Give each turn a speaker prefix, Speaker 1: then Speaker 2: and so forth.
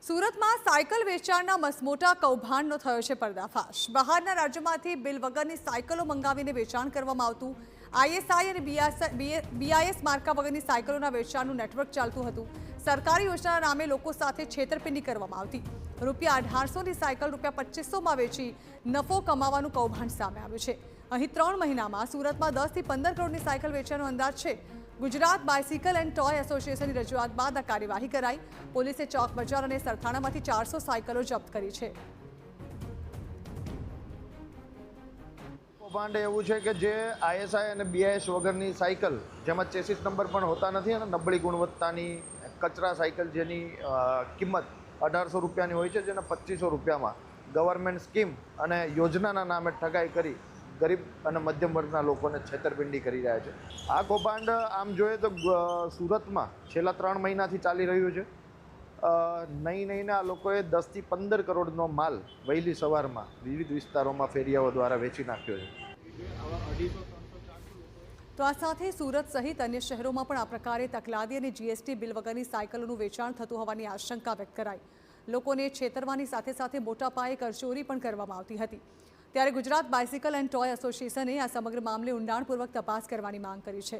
Speaker 1: સુરતમાં સાયકલ વેચાણના મસમોટા કૌભાંડનો થયો છે પર્દાફાશ। બહારના રાજ્યોમાંથી બિલ વગરની સાયકલો મંગાવીને વેચાણ કરવામાં આવતું। આઈએસઆઈ અને બીઆઈએસ માર્કા વગરની સાયકલોના વેચાણનું નેટવર્ક ચાલતું હતું। સરકારી યોજનાના નામે લોકો સાથે છેતરપિંડી કરવામાં આવતી। રૂપિયા 1800ની સાયકલ રૂપિયા 2500માં વેચી નફો કમાવાનું કૌભાંડ સામે આવ્યું છે। અહીં 3 મહિનામાં સુરતમાં 10 થી 15 કરોડની સાયકલ વેચાણનો અંદાજ છે। ગુજરાત બાઇસિકલ એન્ડ ટોય એસોસિએશનની રજૂઆત બાદ આ કાર્યવાહી કરાઈ। પોલીસે ચોક બજાર અને સરથાણામાંથી 400 સાયકલો જપ્ત કરી છે।
Speaker 2: કૌભાંડ એવું છે કે જે આઈએસઆઈ અને બીઆઈએસ વગરની સાયકલ જેમાં ચેસિસ નંબર પણ હોતા નથી અને નબળી ગુણવત્તાની કચરા સાયકલ જેની કિંમત 1800 રૂપિયાની હોય છે, જેને 2500 રૂપિયામાં ગવર્મેન્ટ સ્કીમ અને યોજનાના નામે ઠગાઈ કરી ગરીબ અને મધ્યમ વર્ગના લોકોને છેતરપિંડી કરી રહ્યા છે। આ કૌભાંડ આમ જોઈએ તો સુરતમાં છેલ્લા 3 મહિનાથી ચાલી રહ્યું છે। નહીં આ લોકોએ 10 થી 15 કરોડનો માલ વહેલી સવારમાં વિવિધ વિસ્તારોમાં ફેરિયાઓ દ્વારા વેચી નાખ્યો છે।
Speaker 1: તો આ સાથે સુરત સહિત અન્ય શહેરોમાં પણ આ પ્રકારે તકલાદી અને જીએસટી બિલ વગરની સાયકલોનું વેચાણ થતું હોવાની આશંકા વ્યક્ત કરાઈ। લોકોને છેતરવાની સાથે સાથે મોટા પાયે કરચોરી પણ કરવામાં આવતી હતી। ત્યારે ગુજરાત બાઇસિકલ એન્ડ ટોય એસોસિએશને આ સમગ્ર મામલે ઊંડાણપૂર્વક તપાસ કરવાની માંગ કરી છે।